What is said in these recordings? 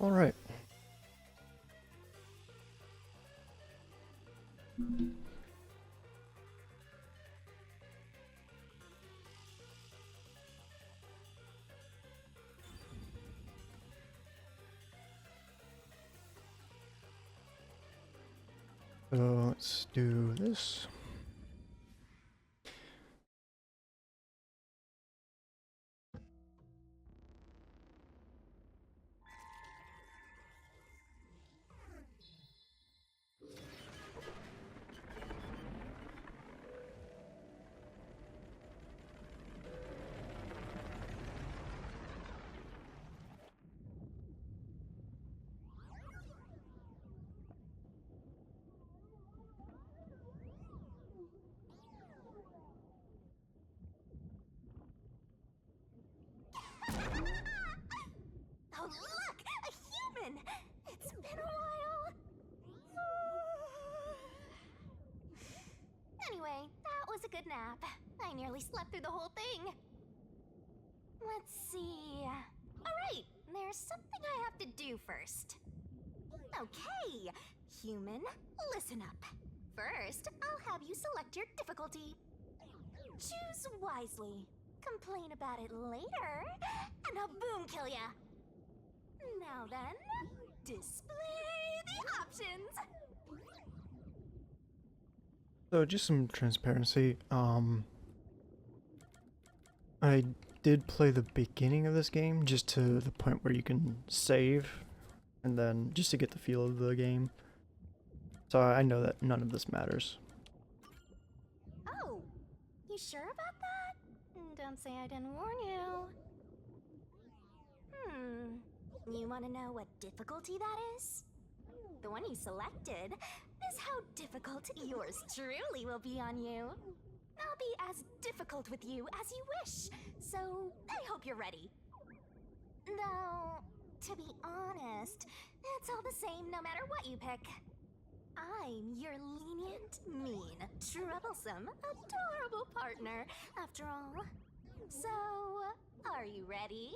All right. So let's do this. Oh, look! A human! It's been a while! Anyway, that was a good nap. I nearly slept through the whole thing. Let's see... Alright, there's something I have to do first. Okay, human, listen up. First, I'll have you select your difficulty. Choose wisely. Complain about it later, and I'll boom kill ya. Now then, display the options. So just some transparency. I did play the beginning of this game just to the point where you can save, and then just to get the feel of the game. So I know that none of this matters. Oh, you sure about that? Don't say I didn't warn you. You want to know what difficulty that is? The one you selected is how difficult yours truly will be on you. I'll be as difficult with you as you wish, so I hope you're ready. Though, to be honest, it's all the same no matter what you pick. I'm your lenient, mean, troublesome, adorable partner, after all. So, are you ready?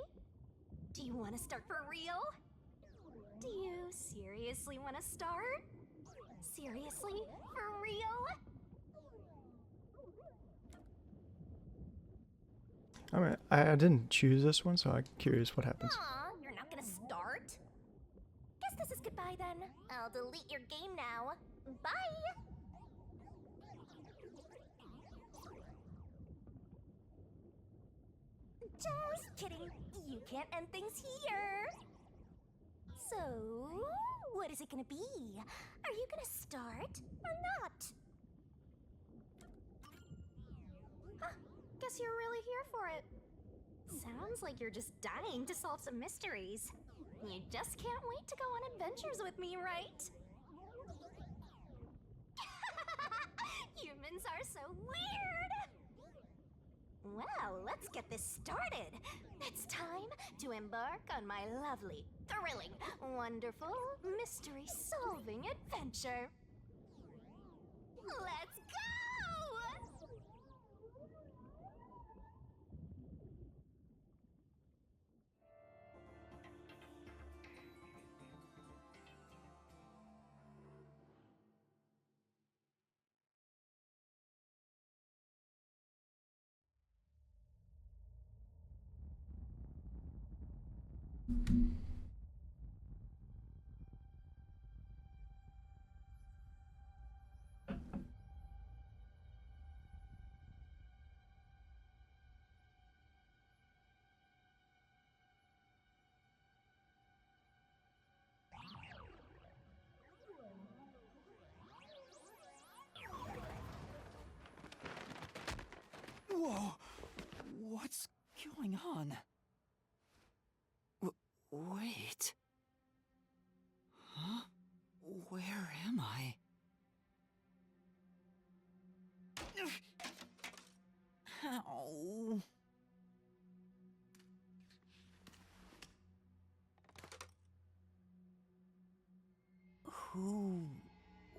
Do you want to start for real? Do you seriously want to start? Seriously? For real? I mean, I didn't choose this one, so I'm curious what happens. Aw, you're not gonna start? Guess this is goodbye then. I'll delete your game now. Bye! Just kidding. You can't end things here. So, what is it gonna be? Are you gonna start or not? Huh, guess you're really here for it. Sounds like you're just dying to solve some mysteries. You just can't wait to go on adventures with me, right? Humans are so weird! Well, let's get this started. It's time to embark on my lovely, thrilling, wonderful, mystery-solving adventure. Let's go! Whoa! What's going on? Wait. Huh? Where am I? Ow. Who?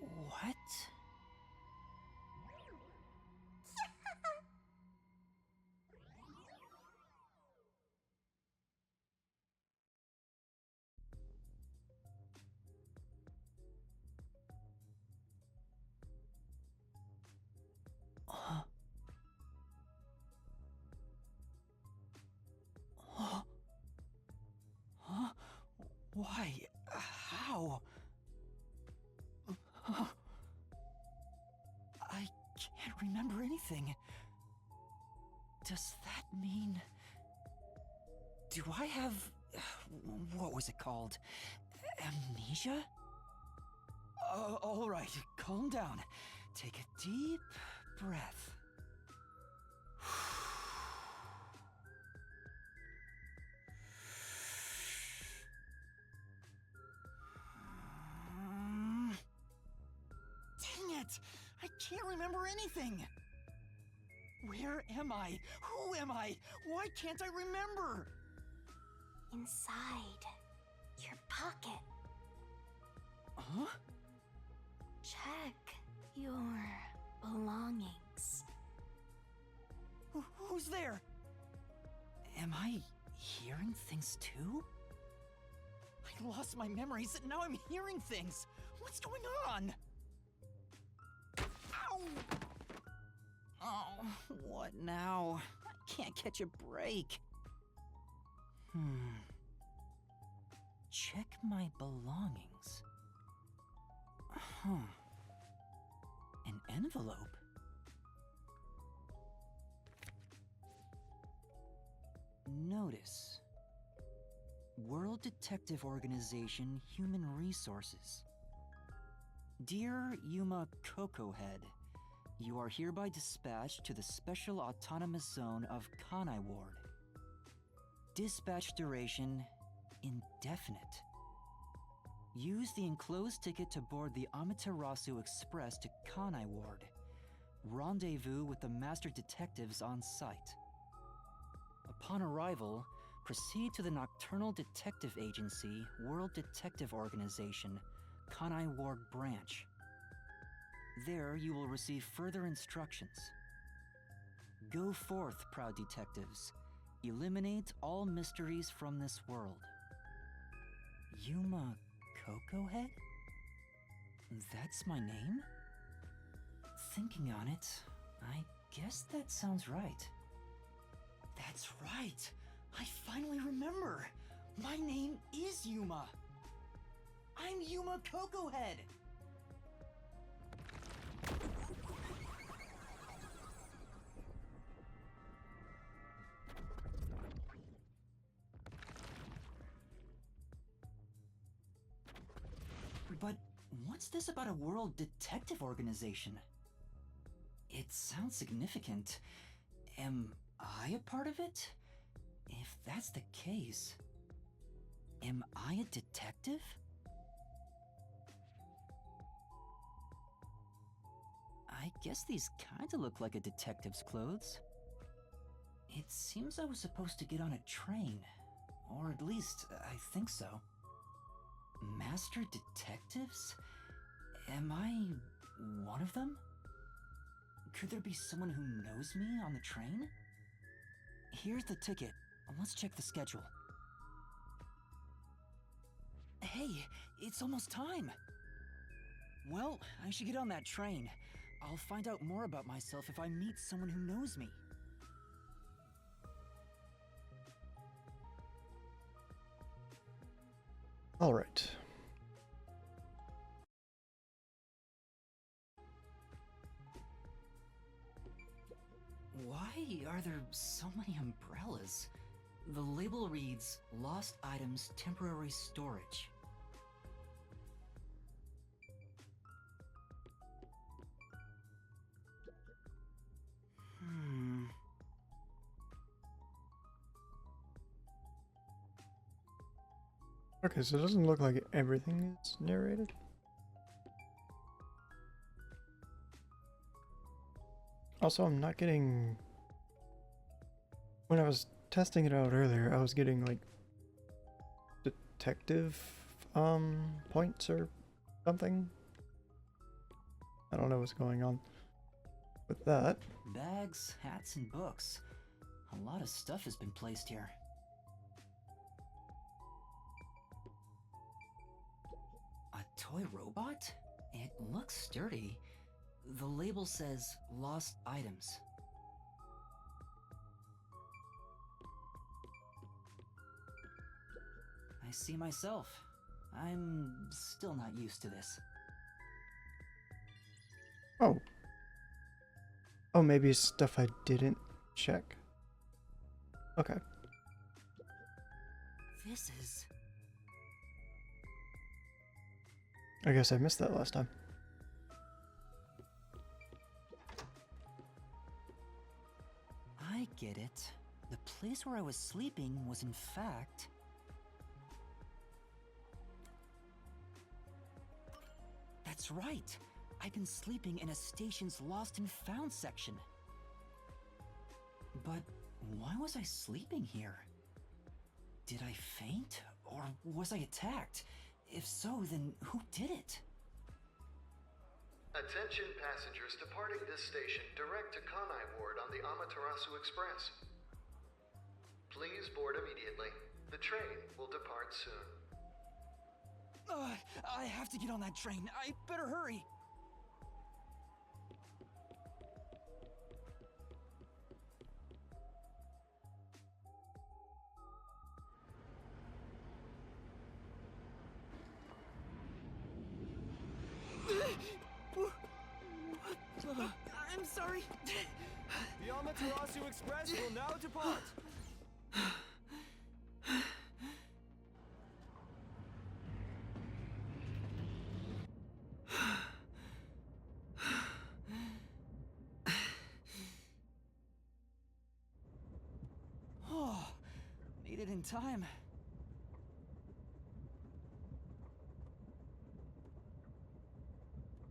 What? Why? How? I can't remember anything. Does that mean... Do I have... what was it called? Amnesia? All right, calm down. Take a deep breath. Dang it! I can't remember anything! Where am I? Who am I? Why can't I remember? Inside your pocket. Huh? Check your belongings. Who's there? Am I hearing things too? I lost my memories and now I'm hearing things. What's going on? Ow! Oh, what now? I can't catch a break. Check my belongings. Huh. An envelope? Notice. World Detective Organization Human Resources. Dear Yuma Cocohead, you are hereby dispatched to the Special Autonomous Zone of Kanai Ward. Dispatch duration indefinite. Use the enclosed ticket to board the Amaterasu Express to Kanai Ward. Rendezvous with the Master Detectives on site. Upon arrival, proceed to the Nocturnal Detective Agency, World Detective Organization, Kanai Ward Branch. There you will receive further instructions. Go forth, proud detectives. Eliminate all mysteries from this world. Yuma Cocohead? That's my name? Thinking on it, I guess that sounds right. That's right! I finally remember! My name is Yuma! I'm Yuma Cocohead! But what's this about a World Detective Organization? It sounds significant. Am I a part of it? If that's the case, am I a detective? I guess these kinda look like a detective's clothes. It seems I was supposed to get on a train. Or at least, I think so. Master detectives? Am I one of them? Could there be someone who knows me on the train? Here's the ticket. Let's check the schedule. Hey, it's almost time! Well, I should get on that train. I'll find out more about myself if I meet someone who knows me. All right. Why are there so many umbrellas? The label reads, Lost Items Temporary Storage. Okay, so it doesn't look like everything is narrated. Also, I'm not getting... When I was testing it out earlier, I was getting, like, detective, points or something. I don't know what's going on with that. Bags, hats, and books. A lot of stuff has been placed here. A toy robot? It looks sturdy. The label says lost items. I see myself. I'm still not used to this. Oh. Oh, maybe it's stuff I didn't check. Okay. This is... I guess I missed that last time. I get it. The place where I was sleeping was in fact... That's right! I've been sleeping in a station's lost and found section. But why was I sleeping here? Did I faint? Or was I attacked? If so, then who did it? Attention passengers departing this station direct to Kanai Ward on the Amaterasu Express. Please board immediately. The train will depart soon. I have to get on that train. I better hurry. I'm sorry. The Amaterasu Express will now depart. Oh, made it in time.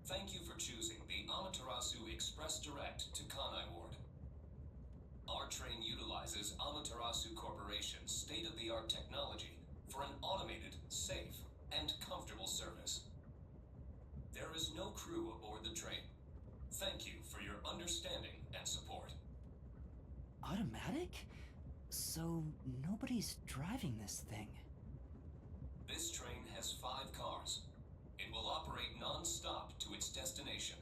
Thank you for choosing the Amaterasu Express Direct to Kanai Ward. Our train utilizes Amaterasu Corporation's state-of-the-art technology for an automated, safe, and comfortable service. There is no crew aboard the train. Thank you for your understanding and support. Automatic? So nobody's driving this thing. This train has 5 cars. It will operate non-stop to its destination.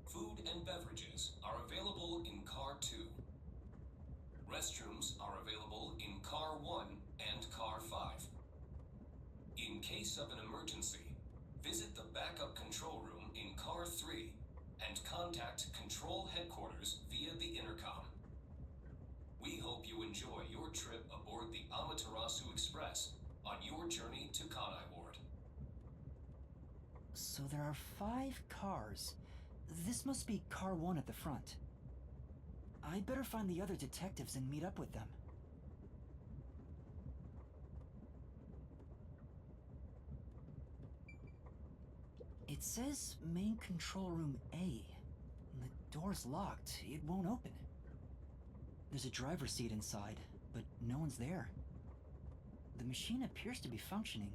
Food and beverages are available in Car 2. Restrooms are available in Car 1 and Car 5. In case of an emergency, visit the backup control room in Car 3 and contact Control Headquarters via the intercom. We hope you enjoy your trip aboard the Amaterasu Express on your journey to Kanai Ward. So there are 5 cars. This must be Car 1 at the front. I'd better find the other detectives and meet up with them. It says main control room A. The door's locked. It won't open. There's a driver's seat inside, but no one's there. The machine appears to be functioning.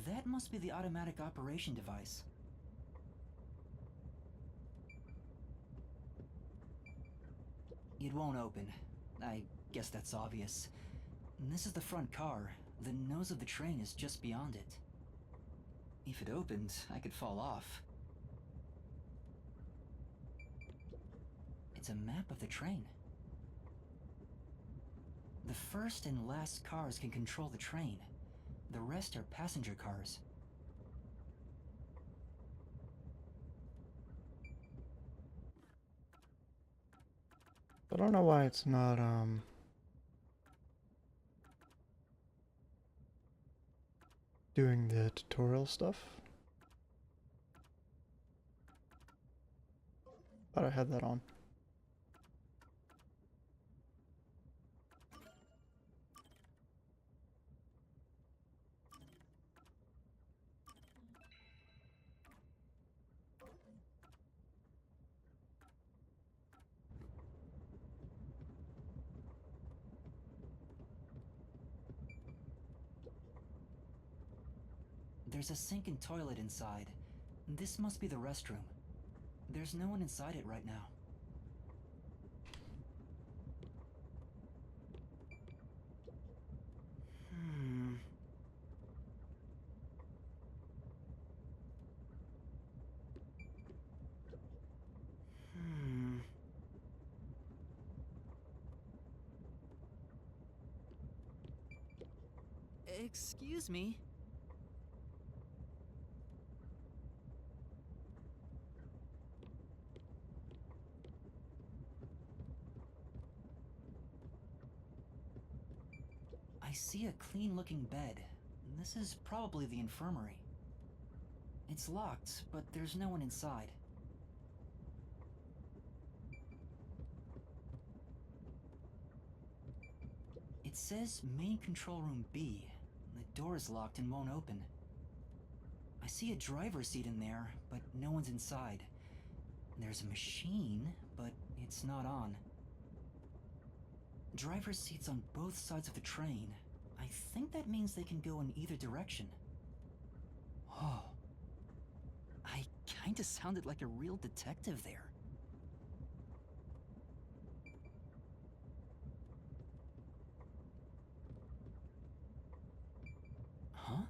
That must be the automatic operation device. It won't open. I guess that's obvious. And this is the front car. The nose of the train is just beyond it. If it opened, I could fall off. It's a map of the train. The first and last cars can control the train. The rest are passenger cars. I don't know why it's not, doing the tutorial stuff. Thought I had that on. There's a sink and toilet inside. This must be the restroom. There's no one inside it right now. Excuse me. see a clean-looking bed. This is probably the infirmary. It's locked, but there's no one inside. It says main control room B. The door is locked and won't open. I see a driver's seat in there, but no one's inside. There's a machine, but it's not on. Driver's seats on both sides of the train. I think that means they can go in either direction. Oh. I kinda sounded like a real detective there. Huh?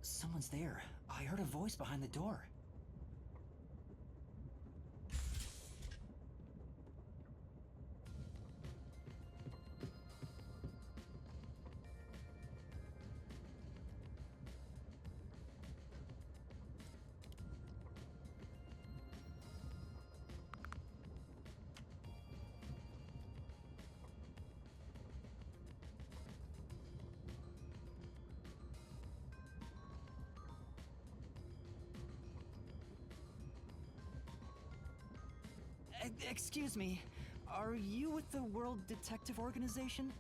Someone's there. I heard a voice behind the door. Excuse me, are you with the World Detective Organization?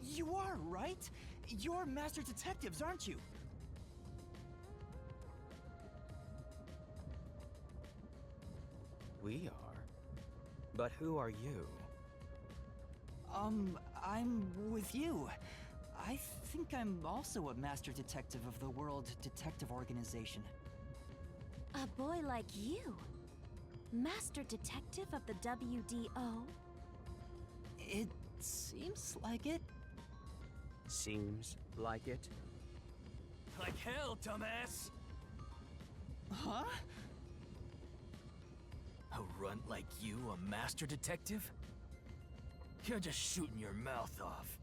You are, right? You're master detectives, aren't you? We are. But who are you? I'm with you. I think I'm also a master detective of the World Detective Organization. A boy like you? Master Detective of the WDO? It seems like it. Seems like it? Like hell, dumbass! Huh? A runt like you, a master detective? You're just shooting your mouth off.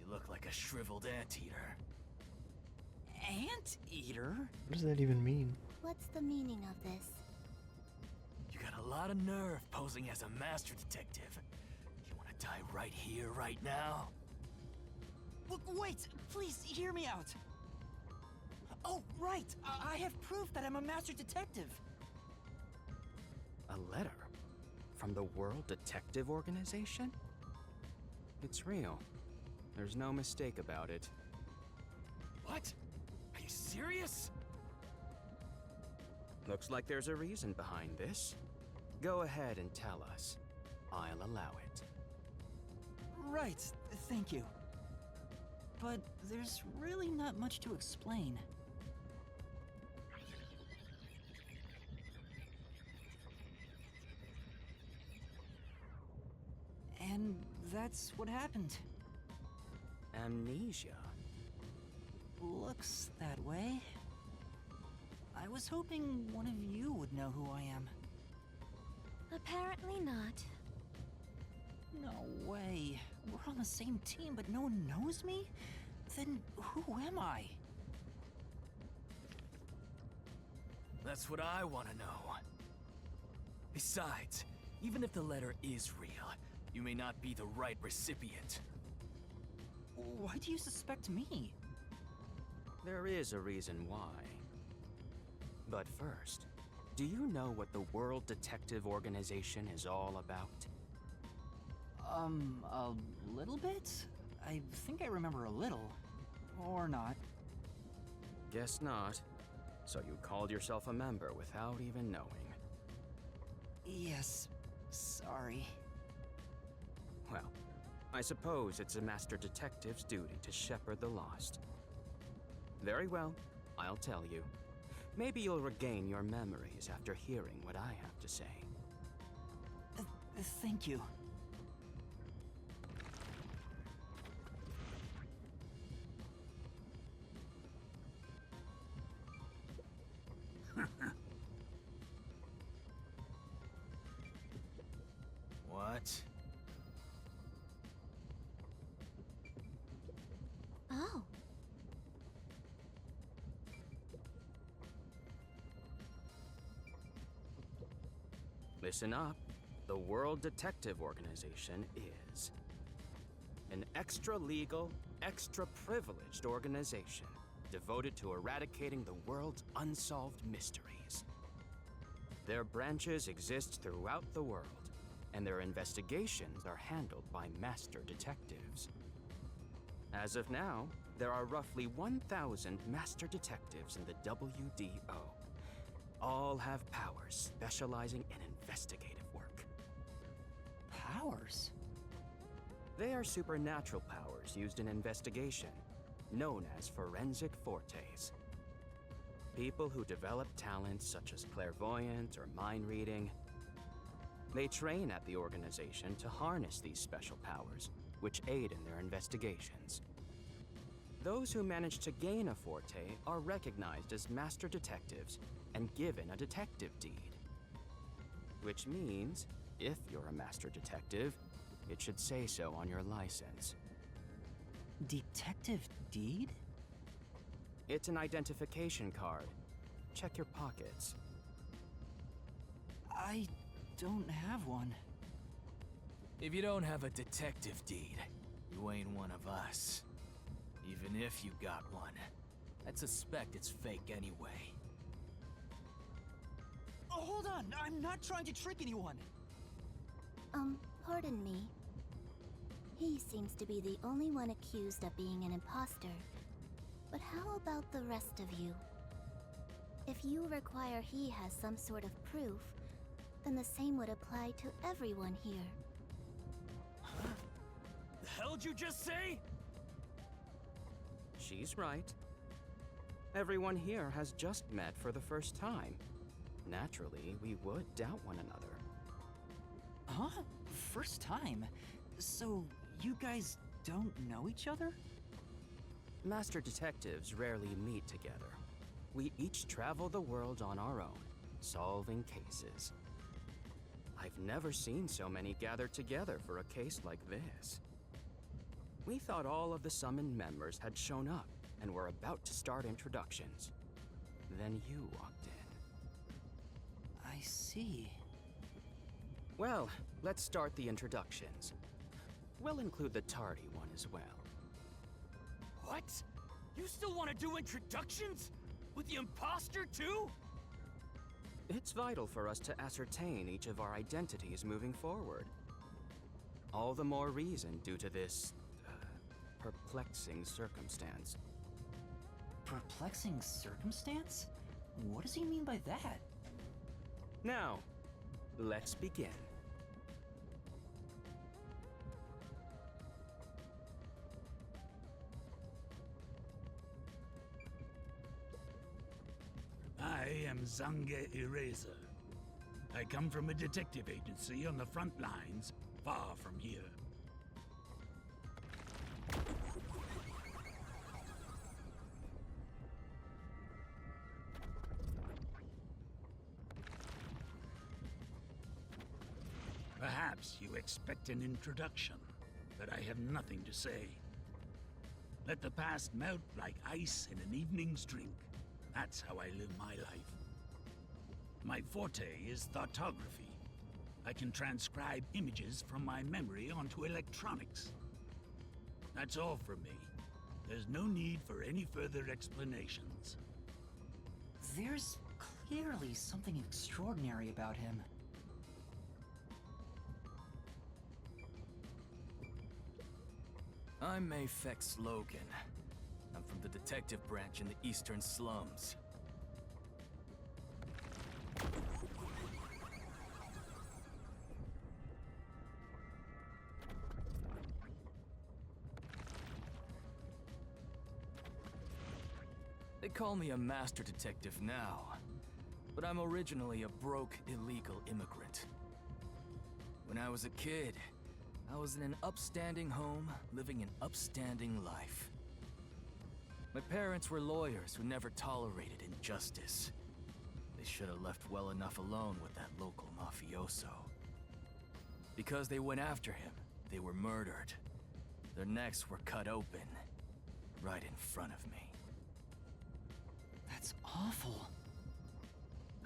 You look like a shriveled anteater. Anteater? What does that even mean? What's the meaning of this? You got a lot of nerve posing as a master detective. You wanna die right here, right now? Wait, please hear me out. Oh, right. I have proof that I'm a master detective. A letter? From the World Detective Organization? It's real. There's no mistake about it. What? Are you serious? Looks like there's a reason behind this. Go ahead and tell us. I'll allow it. Right, thank you. But there's really not much to explain. And that's what happened. Amnesia? Looks that way. I was hoping one of you would know who I am. Apparently not. No way. We're on the same team, but no one knows me? Then who am I? That's what I want to know. Besides, even if the letter is real, you may not be the right recipient. Why do you suspect me? There is a reason why. But first, do you know what the World Detective Organization is all about? A little bit? I think I remember a little. Or not. Guess not. So you called yourself a member without even knowing. Yes, sorry. Well, I suppose it's a master detective's duty to shepherd the lost. Very well, I'll tell you. Maybe you'll regain your memories after hearing what I have to say. Thank you. What? Oh. Listen up. The World Detective Organization is an extra-legal, extra-privileged organization devoted to eradicating the world's unsolved mysteries. Their branches exist throughout the world, and their investigations are handled by master detectives. As of now, there are roughly 1,000 master detectives in the WDO. All have powers specializing in investigative work. Powers? They are supernatural powers used in investigation, known as forensic fortes. People who develop talents such as clairvoyance or mind reading. They train at the organization to harness these special powers, which aid in their investigations. Those who manage to gain a forte are recognized as master detectives and given a detective deed. Which means, if you're a master detective, it should say so on your license. Detective deed? It's an identification card. Check your pockets. I don't have one. If you don't have a detective deed, you ain't one of us. Even if you got one, I'd suspect it's fake anyway. Oh, hold on! I'm not trying to trick anyone! Pardon me. He seems to be the only one accused of being an imposter. But how about the rest of you? If you require he has some sort of proof, then the same would apply to everyone here. Huh? The hell'd you just say? She's right. Everyone here has just met for the first time. Naturally, we would doubt one another. Huh? First time? So, you guys don't know each other? Master detectives rarely meet together. We each travel the world on our own, solving cases. I've never seen so many gathered together for a case like this. We thought all of the summoned members had shown up and were about to start introductions. Then you walked in. I see. Well, let's start the introductions. We'll include the tardy one as well. What? You still want to do introductions? With the imposter too? It's vital for us to ascertain each of our identities moving forward. All the more reason due to this, perplexing circumstance. Perplexing circumstance? What does he mean by that? Now, let's begin. I am Zange Eraser. I come from a detective agency on the front lines, far from here. Perhaps you expect an introduction, but I have nothing to say. Let the past melt like ice in an evening's drink. That's how I live my life. My forte is thoughtography. I can transcribe images from my memory onto electronics. That's all from me. There's no need for any further explanations. There's clearly something extraordinary about him. I'm Mayfex Logan. I'm from the detective branch in the eastern slums. They call me a master detective now, but I'm originally a broke, illegal immigrant. When I was a kid, I was in an upstanding home, living an upstanding life. My parents were lawyers who never tolerated injustice. They should have left well enough alone with that local mafioso. Because they went after him, they were murdered. Their necks were cut open, right in front of me. That's awful.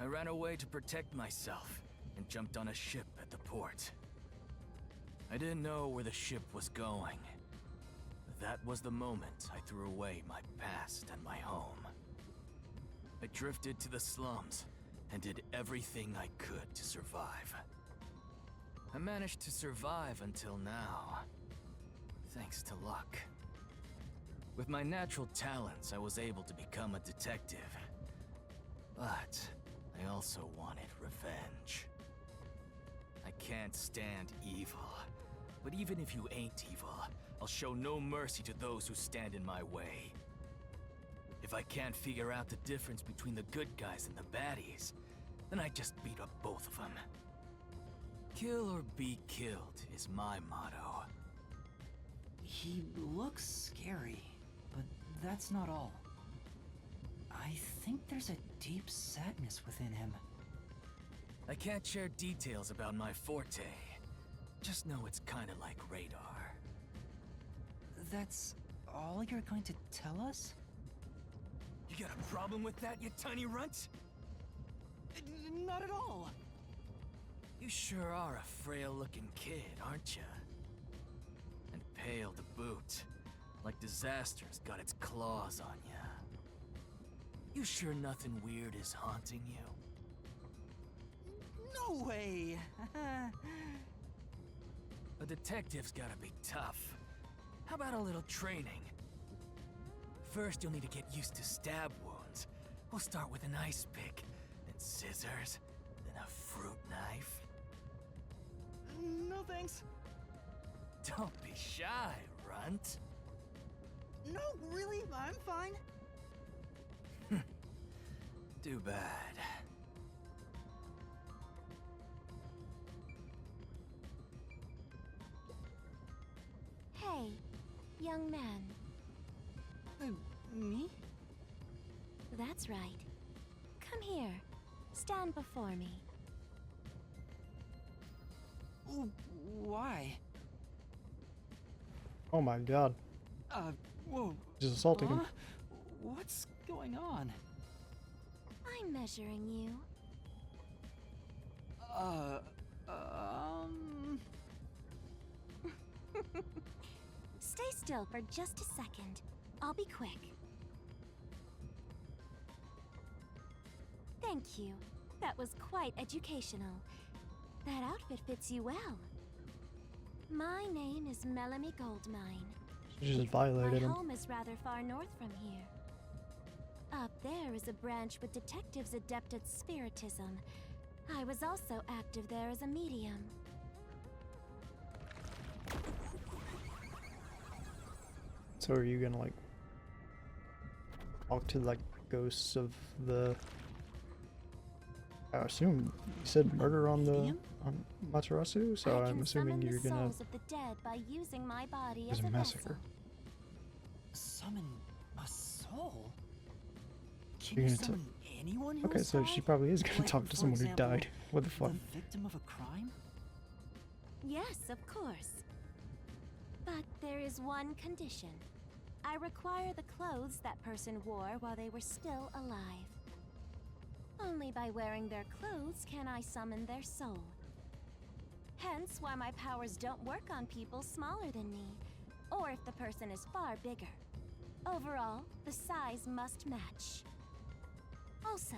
I ran away to protect myself and jumped on a ship at the port. I didn't know where the ship was going, that was the moment I threw away my past and my home. I drifted to the slums and did everything I could to survive. I managed to survive until now, thanks to luck. With my natural talents, I was able to become a detective. But I also wanted revenge. I can't stand evil. But even if you ain't evil, I'll show no mercy to those who stand in my way. If I can't figure out the difference between the good guys and the baddies, then I just beat up both of them. Kill or be killed is my motto. He looks scary, but that's not all. I think there's a deep sadness within him. I can't share details about my forte. Just know it's kinda like radar. That's all you're going to tell us? You got a problem with that, you tiny runt? Not at all. You sure are a frail-looking kid, aren't you? And pale to boot, like disaster's got its claws on you. You sure nothing weird is haunting you? No way! A detective's gotta be tough. How about a little training? First, you'll need to get used to stab wounds. We'll start with an ice pick, then scissors, then a fruit knife. No thanks. Don't be shy, runt. No, really, I'm fine. Too bad. Hey, young man. Me? That's right. Come here. Stand before me. Why? Oh my god. Whoa. Just assaulting him. What's going on? I'm measuring you. Stay still for just a second. I'll be quick. Thank you. That was quite educational. That outfit fits you well. My name is Melanie Goldmine. She just violated My him. home is rather far north from here. Up there is a branch with detectives adept at spiritism. I was also active there as a medium. So are you gonna like talk to like ghosts of the? I assume you said murder on the Medium? on Matarasu, so I I'm can assuming summon you're the gonna. souls of the dead by using my body There's as a a massacre. vessel. Summon a soul? Can You're you gonna summon anyone who Okay, has so she died? probably is gonna Like, talk to for someone who example, died. What the fuck? The victim of a crime? Yes, of course. But there is one condition. I require the clothes that person wore while they were still alive. Only by wearing their clothes can I summon their soul. Hence why my powers don't work on people smaller than me, or if the person is far bigger. Overall, the size must match. Also,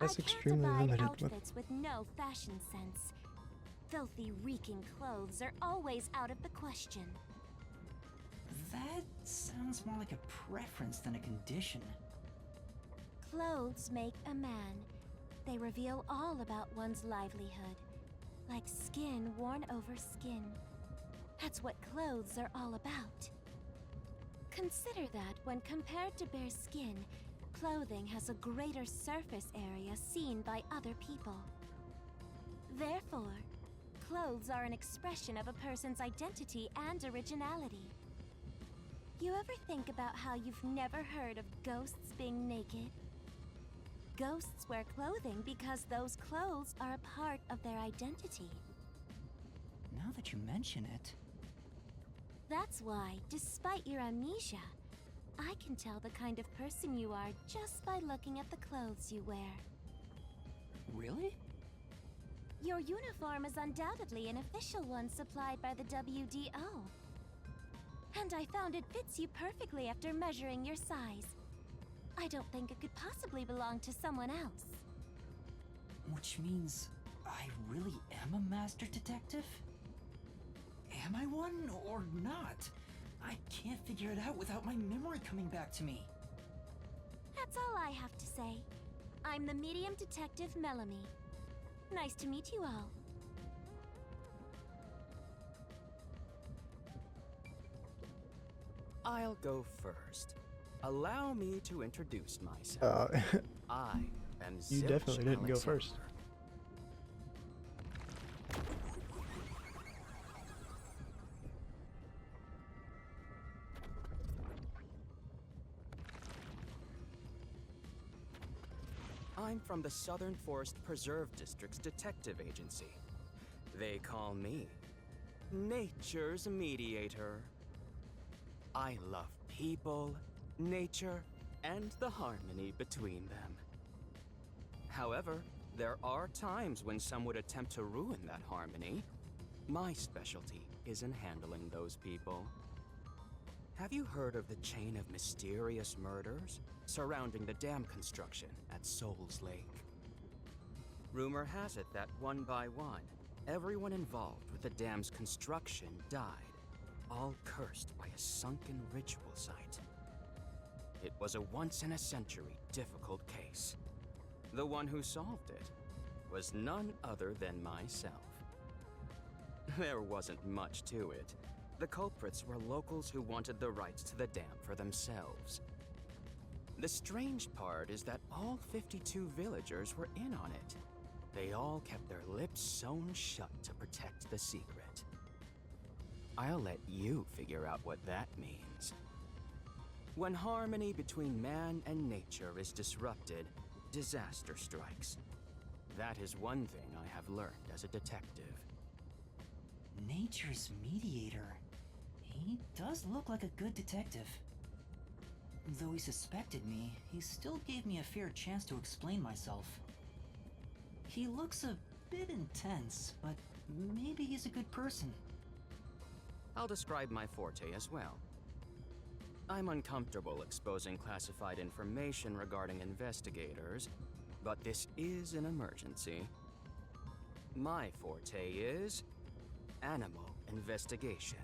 That's I can't extremely abide limited. outfits with no fashion sense. Filthy, reeking clothes are always out of the question. That sounds more like a preference than a condition. Clothes make a man. They reveal all about one's livelihood. Like skin worn over skin. That's what clothes are all about. Consider that when compared to bare skin, clothing has a greater surface area seen by other people. Therefore, clothes are an expression of a person's identity and originality. You ever think about how you've never heard of ghosts being naked? Ghosts wear clothing because those clothes are a part of their identity. Now that you mention it... That's why, despite your amnesia, I can tell the kind of person you are just by looking at the clothes you wear. Really? Your uniform is undoubtedly an official one supplied by the WDO. And I found it fits you perfectly after measuring your size. I don't think it could possibly belong to someone else. Which means I really am a master detective? Am I one or not? I can't figure it out without my memory coming back to me. That's all I have to say. I'm the medium detective Melanie. Nice to meet you all. I'll go first. Allow me to introduce myself. I am You Zilch definitely didn't go Alexander. first. I'm from the Southern Forest Preserve District's detective agency. They call me Nature's Mediator. I love people, nature, and the harmony between them. However, there are times when some would attempt to ruin that harmony. My specialty is in handling those people. Have you heard of the chain of mysterious murders surrounding the dam construction at Souls Lake? Rumor has it that one by one, everyone involved with the dam's construction died, all cursed by a sunken ritual site. It was a once-in-a-century difficult case. The one who solved it was none other than myself. There wasn't much to it. The culprits were locals who wanted the rights to the dam for themselves. The strange part is that all 52 villagers were in on it. They all kept their lips sewn shut to protect the secret. I'll let you figure out what that means. When harmony between man and nature is disrupted, disaster strikes. That is one thing I have learned as a detective. Nature's mediator. He does look like a good detective. Though he suspected me, he still gave me a fair chance to explain myself. He looks a bit intense, but maybe he's a good person. I'll describe my forte as well. I'm uncomfortable exposing classified information regarding investigators, but this is an emergency. My forte is animal investigation.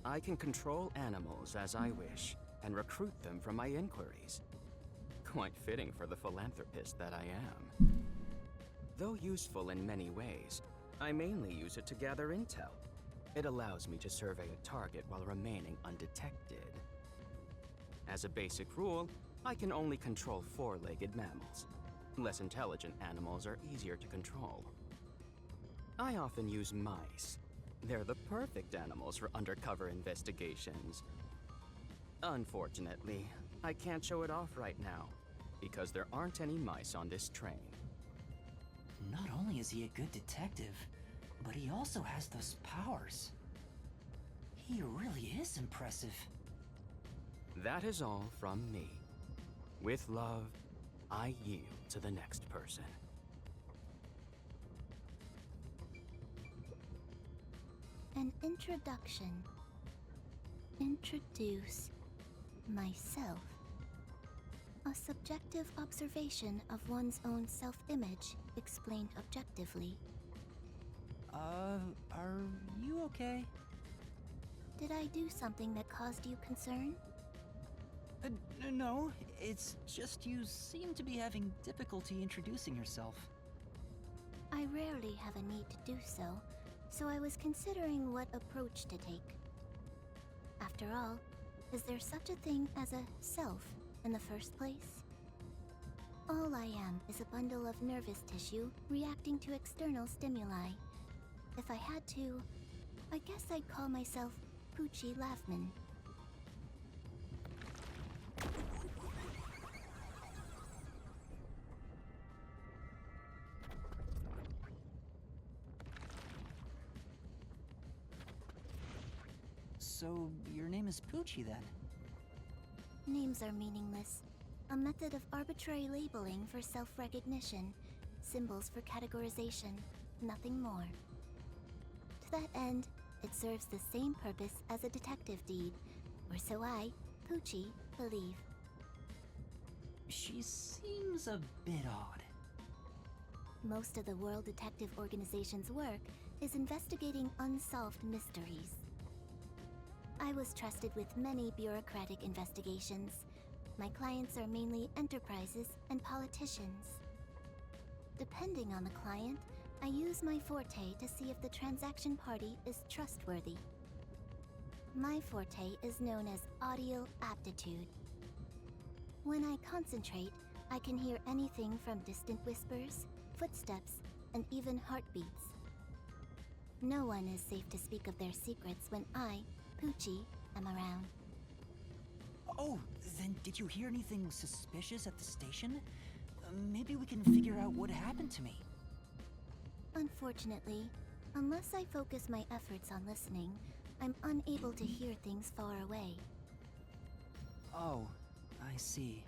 I can control animals as I wish and recruit them from my inquiries. Quite fitting for the philanthropist that I am. Though useful in many ways, I mainly use it to gather intel. It allows me to survey a target while remaining undetected. As a basic rule, I can only control four-legged mammals. Less intelligent animals are easier to control. I often use mice. They're the perfect animals for undercover investigations. Unfortunately, I can't show it off right now, because there aren't any mice on this train. Not only is he a good detective, but he also has those powers. He really is impressive. That is all from me. With love, I yield to the next person. An introduction. Introduce myself. A subjective observation of one's own self-image, explained objectively. Are you okay? Did I do something that caused you concern? No, it's just you seem to be having difficulty introducing yourself. I rarely have a need to do so, so I was considering what approach to take. After all, is there such a thing as a self in the first place? All I am is a bundle of nervous tissue reacting to external stimuli. If I had to, I guess I'd call myself Poochie Laughman. So, your name is Poochie then? Names are meaningless. A method of arbitrary labeling for self-recognition. Symbols for categorization. Nothing more. To that end, it serves the same purpose as a detective deed, or so I, Poochie, believe. She seems a bit odd. Most of the World Detective Organization's work is investigating unsolved mysteries. I was trusted with many bureaucratic investigations. My clients are mainly enterprises and politicians. Depending on the client, I use my forte to see if the transaction party is trustworthy. My forte is known as audio aptitude. When I concentrate, I can hear anything from distant whispers, footsteps, and even heartbeats. No one is safe to speak of their secrets when I, Poochie, am around. Oh, then did you hear anything suspicious at the station? Maybe we can figure out what happened to me. Unfortunately, unless I focus my efforts on listening, I'm unable to hear things far away. Oh, I see.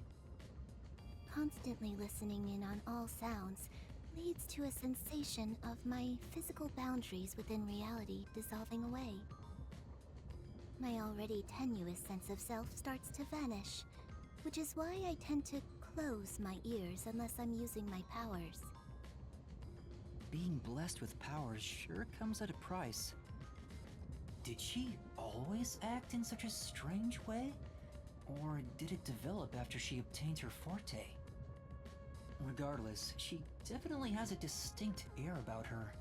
Constantly listening in on all sounds leads to a sensation of my physical boundaries within reality dissolving away. My already tenuous sense of self starts to vanish, which is why I tend to close my ears unless I'm using my powers. Being blessed with powers sure comes at a price. Did she always act in such a strange way? Or did it develop after she obtained her forte? Regardless, she definitely has a distinct air about her.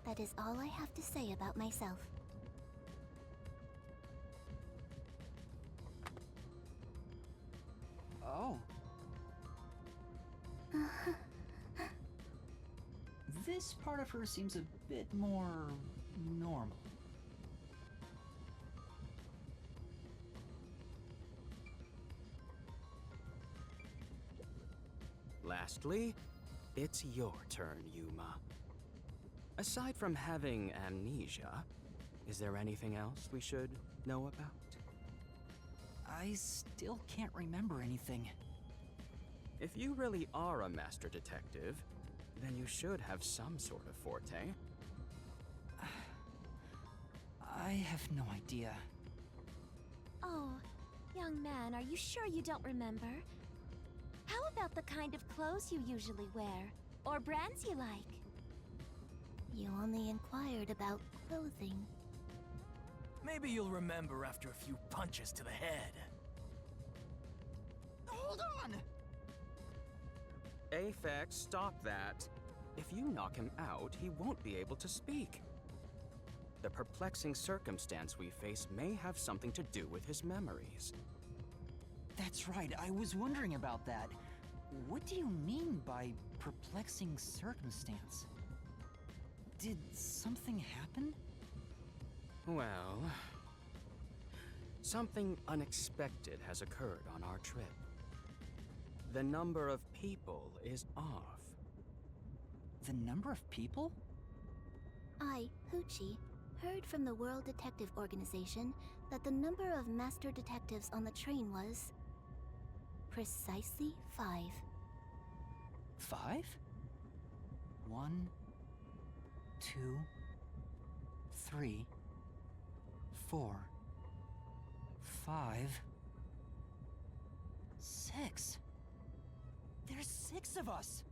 That is all I have to say about myself. Oh. This part of her seems a bit more normal. Lastly, it's your turn, Yuma. Aside from having amnesia, is there anything else we should know about? I still can't remember anything. If you really are a master detective, then you should have some sort of forte. I have no idea. Oh, young man, are you sure you don't remember? How about the kind of clothes you usually wear? Or brands you like? You only inquired about clothing. Maybe you'll remember after a few punches to the head. Hold on! Aphex, stop that. If you knock him out, he won't be able to speak. The perplexing circumstance we face may have something to do with his memories. That's right, I was wondering about that. What do you mean by perplexing circumstance? Did something happen? Well, something unexpected has occurred on our trip. The number of people is off. The number of people? I, Poochie, heard from the World Detective Organization that the number of master detectives on the train was precisely 5. 5? 1, 2, 3, 4, 5, 6. There's 6 of us!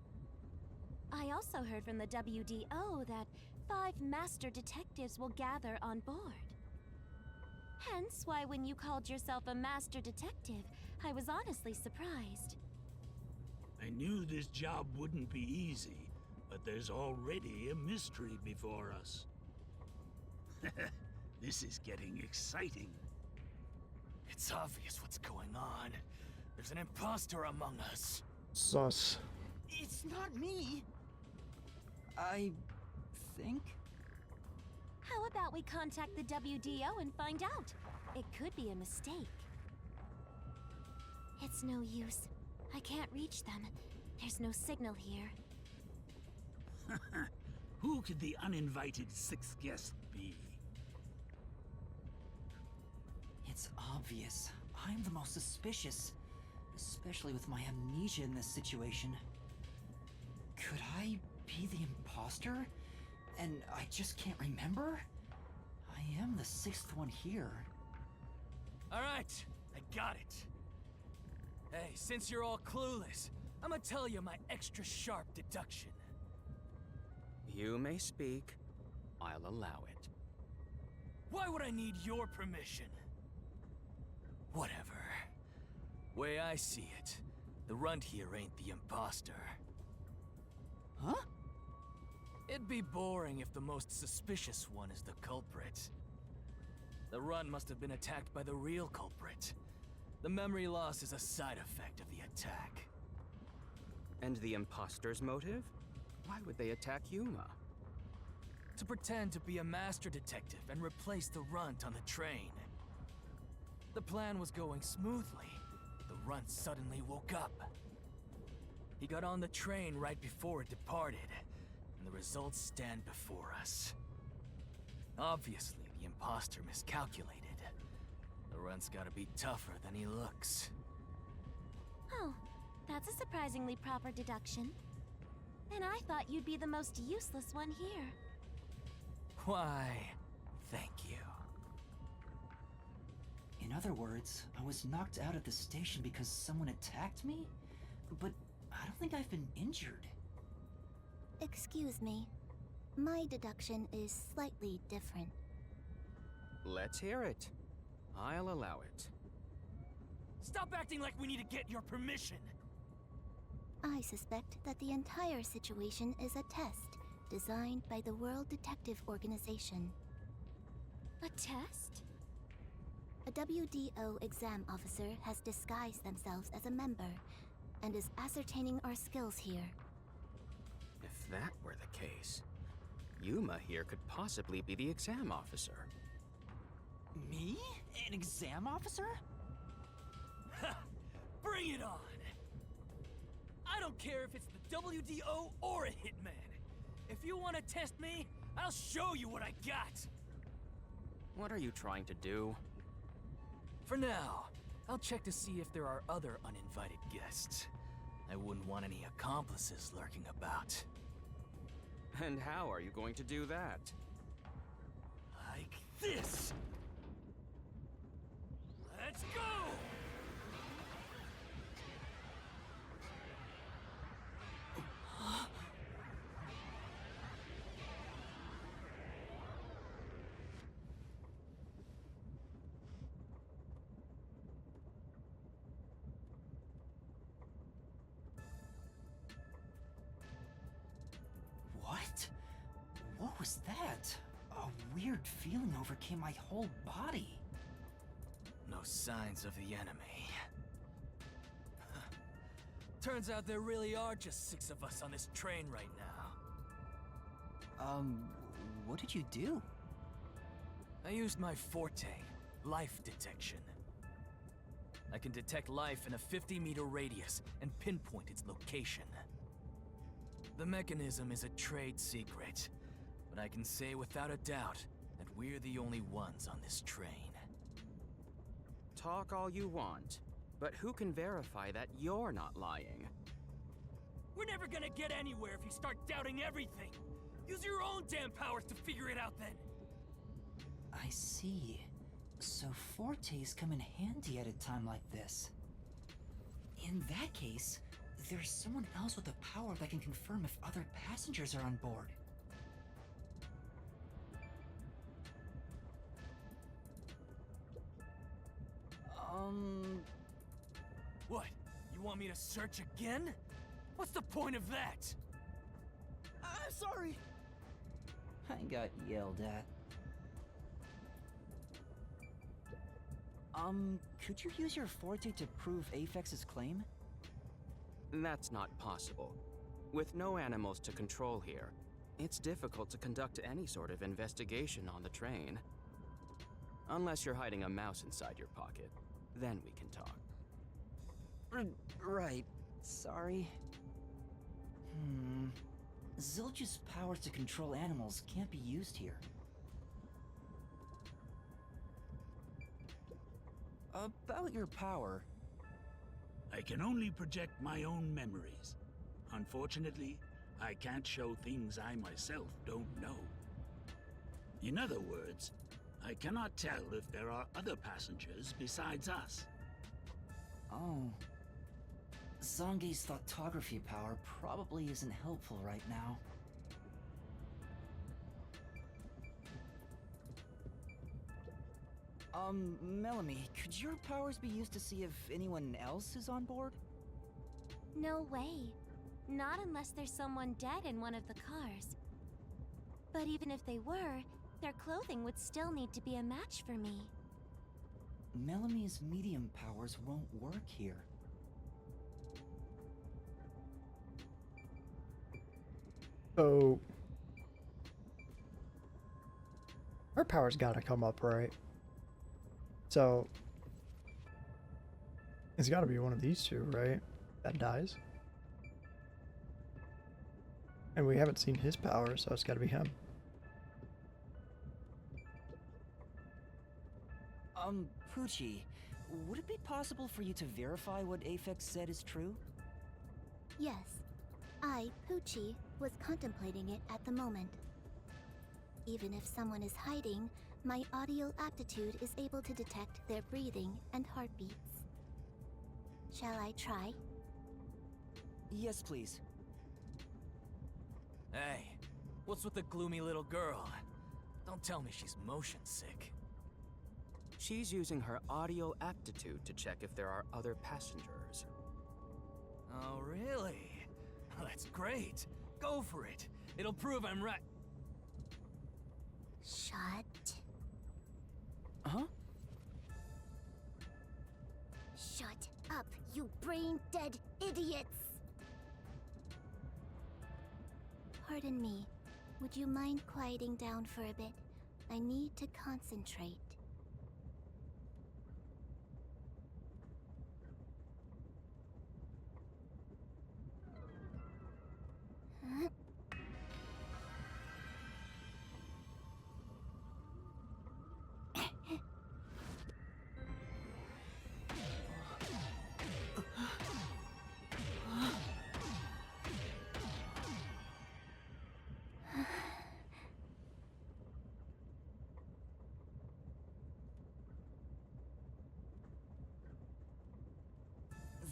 I also heard from the WDO that 5 master detectives will gather on board. Hence why when you called yourself a master detective, I was honestly surprised. I knew this job wouldn't be easy, but there's already a mystery before us. This is getting exciting. It's obvious what's going on. There's an imposter among us. Sus. It's not me! I think? How about we contact the WDO and find out? It could be a mistake. It's no use. I can't reach them. There's no signal here. Who could the uninvited 6th guest be? It's obvious. I'm the most suspicious. Especially with my amnesia in this situation. Could I be the imposter? And I just can't remember? I am the sixth one here. Alright, I got it. Hey, since you're all clueless, I'm gonna tell you my extra sharp deduction. You may speak. I'll allow it. Why would I need your permission? Whatever. Way I see it, the runt here ain't the imposter. Huh? It'd be boring if the most suspicious one is the culprit. The runt must have been attacked by the real culprit. The memory loss is a side effect of the attack. And the imposter's motive? Why would they attack Yuma? To pretend to be a master detective and replace the runt on the train. The plan was going smoothly. The runt suddenly woke up. He got on the train right before it departed, and the results stand before us. Obviously, the imposter miscalculated. The runt's gotta be tougher than he looks. Oh, that's a surprisingly proper deduction. And I thought you'd be the most useless one here. Why, thank you. In other words, I was knocked out at the station because someone attacked me? But I don't think I've been injured. Excuse me. My deduction is slightly different. Let's hear it. I'll allow it. Stop acting like we need to get your permission! I suspect that the entire situation is a test designed by the World Detective Organization. A test? A WDO exam officer has disguised themselves as a member and is ascertaining our skills here. If that were the case, Yuma here could possibly be the exam officer. Me? An exam officer? Bring it on! I don't care if it's the WDO or a hitman. If you want to test me, I'll show you what I got! What are you trying to do? For now, I'll check to see if there are other uninvited guests. I wouldn't want any accomplices lurking about. And how are you going to do that? Like this! Let's go! What? What was that? A weird feeling overcame my whole body. No signs of the enemy. Turns out there really are just 6 of us on this train right now. What did you do? I used my forte, life detection. I can detect life in a 50-meter radius and pinpoint its location. The mechanism is a trade secret, but I can say without a doubt that we're the only ones on this train. Talk all you want, but who can verify that you're not lying? We're never gonna get anywhere if you start doubting everything! Use your own damn powers to figure it out then! I see. So fortes come in handy at a time like this. In that case, there's someone else with a power that can confirm if other passengers are on board. What? You want me to search again? What's the point of that? I'm sorry. I got yelled at. Could you use your forte to prove Apex's claim? That's not possible. With no animals to control here, it's difficult to conduct any sort of investigation on the train. Unless you're hiding a mouse inside your pocket, then we can talk. Right. Sorry. Zilch's powers to control animals can't be used here. About your power. I can only project my own memories. Unfortunately, I can't show things I myself don't know. In other words, I cannot tell if there are other passengers besides us. Oh. Zange's thoughtography power probably isn't helpful right now. Melanie, could your powers be used to see if anyone else is on board? No way. Not unless there's someone dead in one of the cars. But even if they were, their clothing would still need to be a match for me. Melanie's medium powers won't work here. So her power's gotta come up, right? So it's gotta be one of these two, right? That dies. And we haven't seen his power, so it's gotta be him. Poochie, would it be possible for you to verify what Aphex said is true? Yes. I, Poochie, was contemplating it at the moment. Even if someone is hiding, my audio aptitude is able to detect their breathing and heartbeats. Shall I try? Yes, please. Hey, what's with the gloomy little girl? Don't tell me she's motion sick. She's using her audio aptitude to check if there are other passengers. Oh, really? That's great. Go for it. It'll prove I'm right. Shut. Huh? Shut up, you brain-dead idiots! Pardon me. Would you mind quieting down for a bit? I need to concentrate. Huh?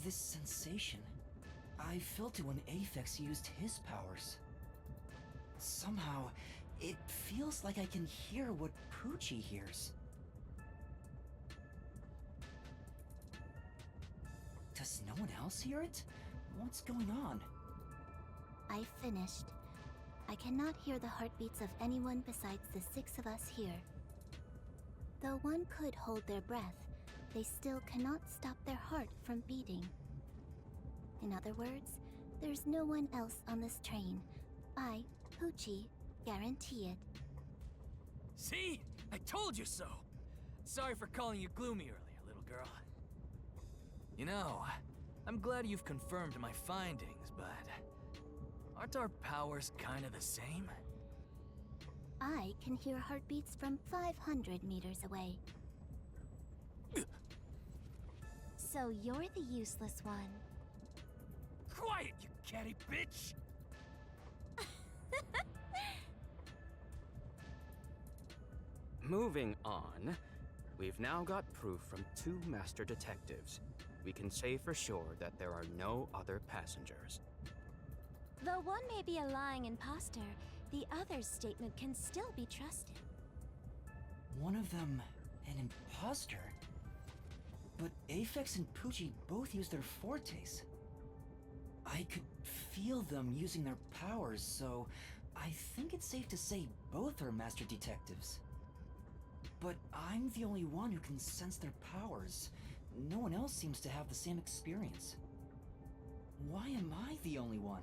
This sensation, I felt it when Aphex used his powers. Somehow, it feels like I can hear what Poochie hears. Does no one else hear it? What's going on? I finished. I cannot hear the heartbeats of anyone besides the 6 of us here. Though one could hold their breath, they still cannot stop their heart from beating. In other words, there's no one else on this train. I, Poochie, guarantee it. See? I told you so. Sorry for calling you gloomy earlier, little girl. You know, I'm glad you've confirmed my findings, but aren't our powers kind of the same? I can hear heartbeats from 500 meters away. So you're the useless one. Quiet, you catty bitch! Moving on, we've now got proof from 2 master detectives. We can say for sure that there are no other passengers. Though one may be a lying imposter, the other's statement can still be trusted. One of them, an imposter? But Aphex and Poochie both use their fortes. I could feel them using their powers, so I think it's safe to say both are master detectives. But I'm the only one who can sense their powers. No one else seems to have the same experience. Why am I the only one?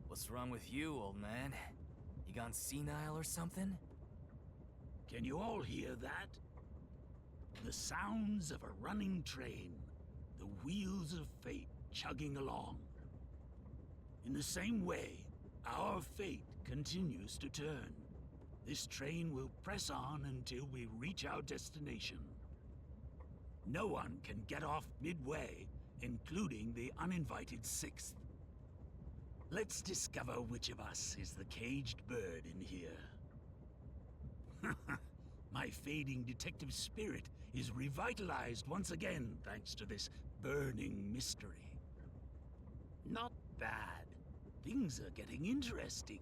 What's wrong with you, old man? You gone senile or something? Can you all hear that? The sounds of a running train, the wheels of fate chugging along. In the same way, our fate continues to turn. This train will press on until we reach our destination. No one can get off midway, including the uninvited 6th. Let's discover which of us is the caged bird in here. My fading detective spirit is revitalized once again thanks to this burning mystery. Not bad. Things are getting interesting.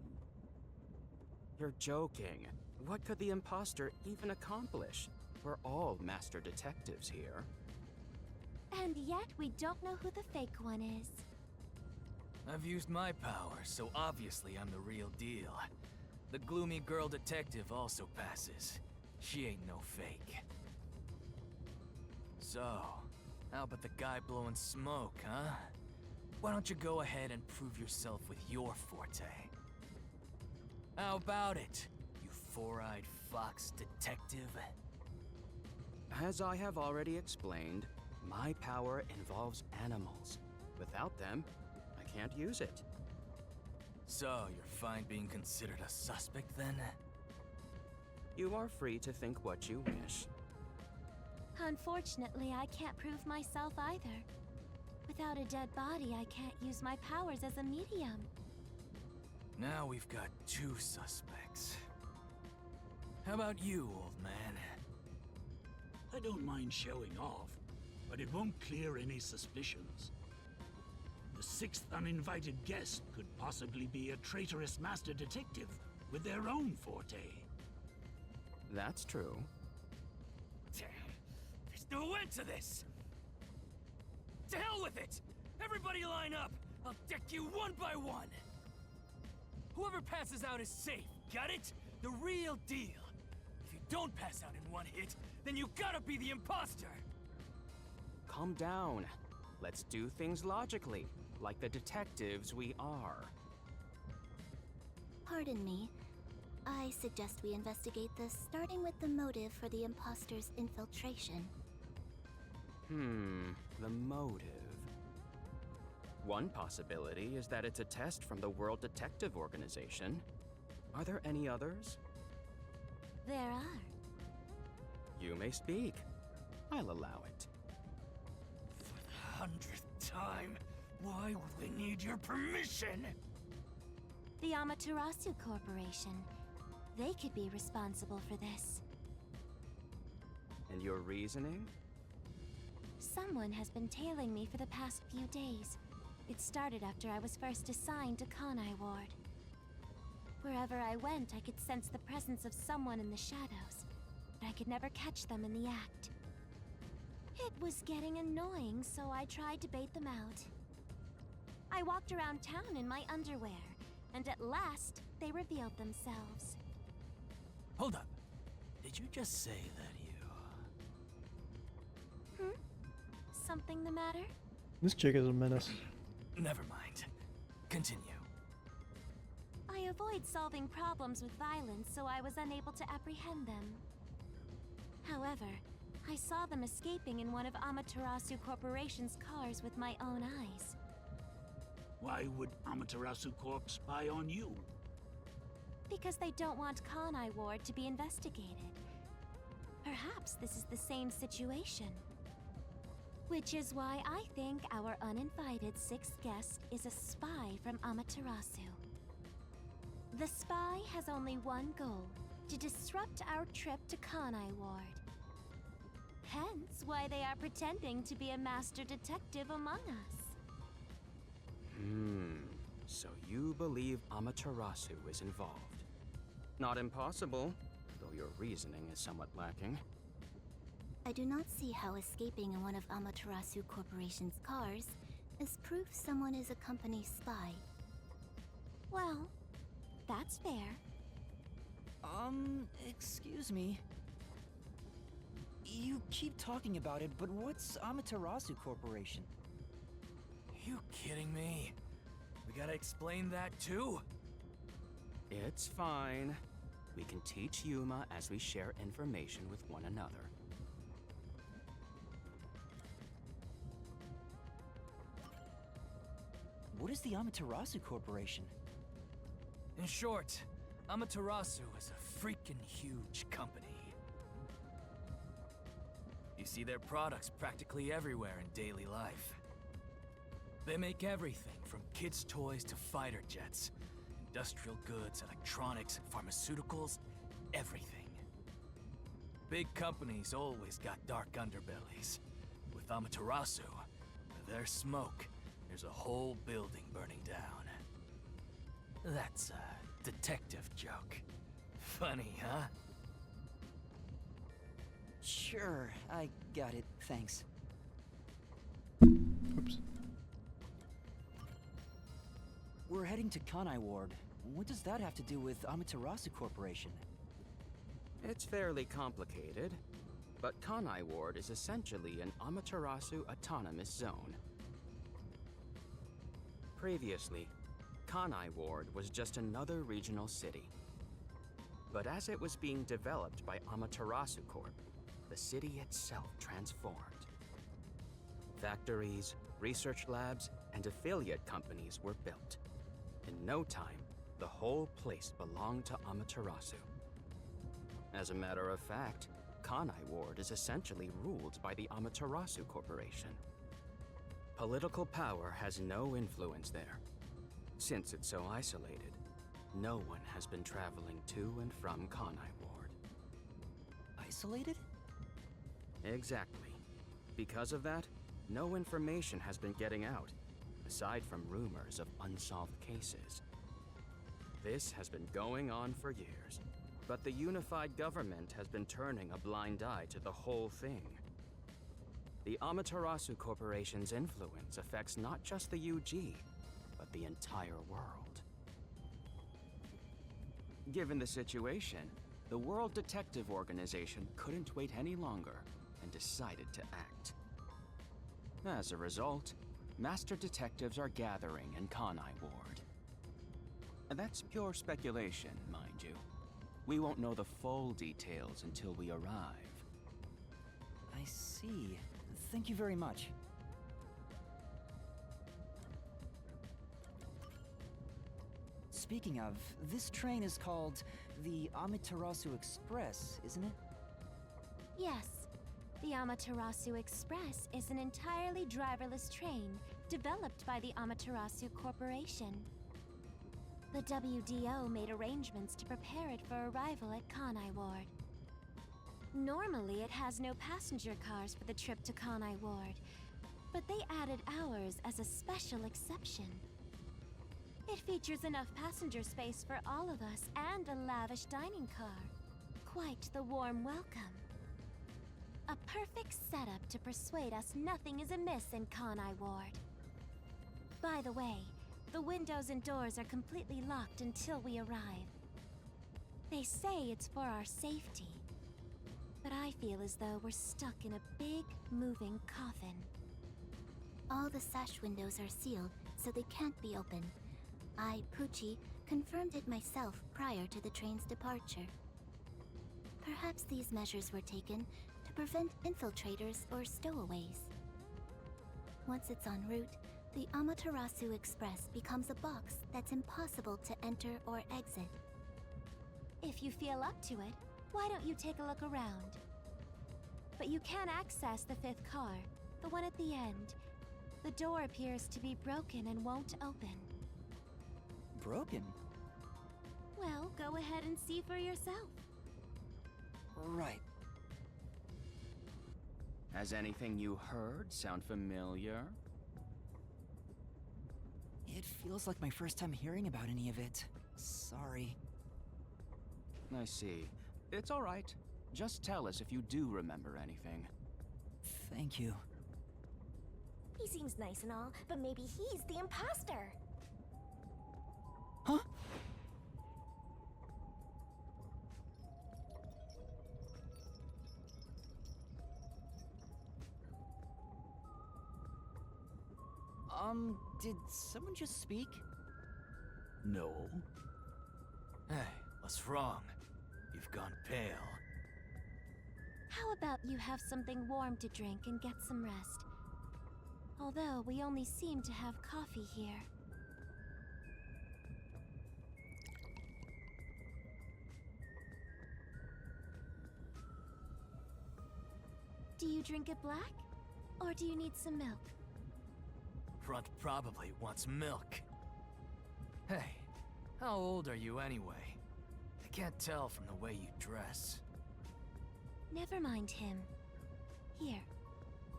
You're joking. What could the imposter even accomplish? We're all master detectives here. And yet we don't know who the fake one is. I've used my power, so obviously I'm the real deal. The gloomy girl detective also passes. She ain't no fake. So, how about the guy blowing smoke, huh? Why don't you go ahead and prove yourself with your forte? How about it, you four-eyed fox detective? As I have already explained, my power involves animals. Without them, I can't use it. So, you're fine being considered a suspect then? You are free to think what you wish. Unfortunately, I can't prove myself either. Without a dead body, I can't use my powers as a medium. Now we've got two suspects. How about you, old man? I don't mind showing off, but it won't clear any suspicions. The sixth uninvited guest could possibly be a traitorous master detective with their own forte. That's true. Damn, there's no end to this! To hell with it! Everybody line up! I'll deck you one by one! Whoever passes out is safe, got it? The real deal. If you don't pass out in one hit, then you gotta be the imposter! Calm down. Let's do things logically, like the detectives we are. Pardon me. I suggest we investigate this, starting with the motive for the imposter's infiltration. The motive. One possibility is that it's a test from the World Detective Organization. Are there any others? There are. You may speak. I'll allow it. For the 100th time, why would we need your permission? The Amaterasu Corporation. They could be responsible for this. And your reasoning? Someone has been tailing me for the past few days. It started after I was first assigned to Kanai Ward. Wherever I went, I could sense the presence of someone in the shadows, but I could never catch them in the act. It was getting annoying, so I tried to bait them out. I walked around town in my underwear, and at last, they revealed themselves. Hold up. Did you just say that you... Something the matter? This chick is a menace. Never mind. Continue. I avoid solving problems with violence, so I was unable to apprehend them. However, I saw them escaping in one of Amaterasu Corporation's cars with my own eyes. Why would Amaterasu Corp spy on you? Because they don't want Kanai Ward to be investigated. Perhaps this is the same situation. Which is why I think our uninvited sixth guest is a spy from Amaterasu. The spy has only one goal, to disrupt our trip to Kanai Ward. Hence why they are pretending to be a master detective among us. So you believe Amaterasu is involved. Not impossible, though your reasoning is somewhat lacking. I do not see how escaping in one of Amaterasu Corporation's cars is proof someone is a company spy. Well, that's fair. Excuse me. You keep talking about it, but what's Amaterasu Corporation? You kidding me? We gotta explain that too? It's fine. We can teach Yuma as we share information with one another. What is the Amaterasu Corporation? In short, Amaterasu is a freaking huge company. You see their products practically everywhere in daily life. They make everything from kids' toys to fighter jets. Industrial goods, electronics, pharmaceuticals, everything. Big companies always got dark underbellies. With Amaterasu, where there's smoke, there's a whole building burning down. That's a detective joke. Funny, huh? Sure, I got it. Thanks. Oops. We're heading to Kanai Ward. What does that have to do with Amaterasu Corporation? It's fairly complicated, but Kanai Ward is essentially an Amaterasu autonomous zone. Previously, Kanai Ward was just another regional city. But as it was being developed by Amaterasu Corp, the city itself transformed. Factories, research labs, and affiliate companies were built. In no time, the whole place belonged to Amaterasu. As a matter of fact, Kanai Ward is essentially ruled by the Amaterasu Corporation. Political power has no influence there. Since it's so isolated, no one has been traveling to and from Kanai Ward. Isolated? Exactly. Because of that, no information has been getting out, aside from rumors of unsolved cases. This has been going on for years, but the unified government has been turning a blind eye to the whole thing. The Amaterasu Corporation's influence affects not just the UG, but the entire world. Given the situation, the World Detective Organization couldn't wait any longer and decided to act. As a result, Master Detectives are gathering in Kanai Ward. And that's pure speculation, mind you. We won't know the full details until we arrive. I see. Thank you very much. Speaking of, this train is called the Amaterasu Express, isn't it? Yes. The Amaterasu Express is an entirely driverless train developed by the Amaterasu Corporation. The WDO made arrangements to prepare it for arrival at Kanai Ward. Normally, it has no passenger cars for the trip to Kanai Ward, but they added ours as a special exception. It features enough passenger space for all of us and a lavish dining car. Quite the warm welcome. A perfect setup to persuade us nothing is amiss in Kanai Ward. By the way, the windows and doors are completely locked until we arrive. They say it's for our safety, but I feel as though we're stuck in a big, moving coffin. All the sash windows are sealed, so they can't be opened. I, Poochie, confirmed it myself prior to the train's departure. Perhaps these measures were taken to prevent infiltrators or stowaways. Once it's en route, the Amaterasu Express becomes a box that's impossible to enter or exit. If you feel up to it, why don't you take a look around? But you can access the fifth car, the one at the end. The door appears to be broken and won't open. Broken? Well, go ahead and see for yourself. Right. Has anything you heard sound familiar? It feels like my first time hearing about any of it. Sorry. I see. It's all right. Just tell us if you do remember anything. Thank you. He seems nice and all, but maybe he's the imposter. Huh? Did someone just speak? No. Hey, what's wrong? You've gone pale. How about you have something warm to drink and get some rest? Although we only seem to have coffee here. Do you drink it black? Or do you need some milk? Runt probably wants milk. Hey, how old are you anyway? I can't tell from the way you dress. Never mind him. Here,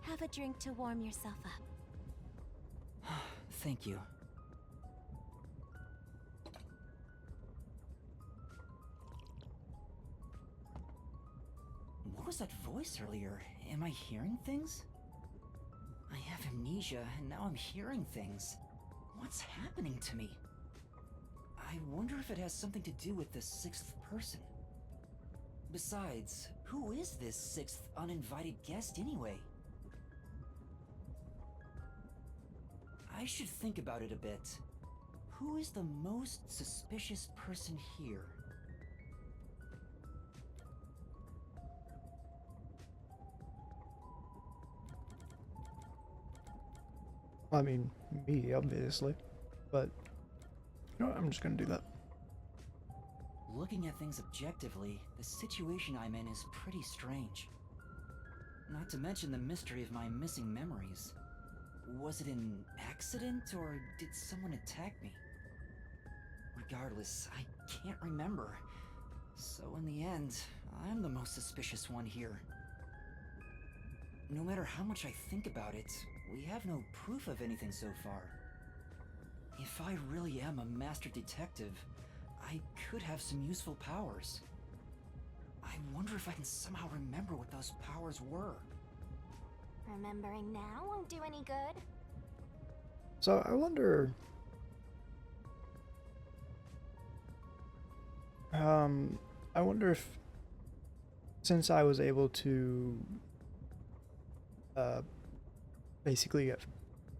have a drink to warm yourself up. Thank you. What was that voice earlier? Am I hearing things? I have amnesia, and now I'm hearing things. What's happening to me? I wonder if it has something to do with the sixth person. Besides, who is this sixth uninvited guest anyway? I should think about it a bit. Who is the most suspicious person here? I mean, me, obviously. But, you know what, I'm just gonna do that. Looking at things objectively, the situation I'm in is pretty strange. Not to mention the mystery of my missing memories. Was it an accident, or did someone attack me? Regardless, I can't remember. So in the end, I'm the most suspicious one here. No matter how much I think about it, we have no proof of anything so far. If I really am a master detective, I could have some useful powers. I wonder if I can somehow remember what those powers were. Remembering now won't do any good. So I wonder... I wonder if, since I was able to basically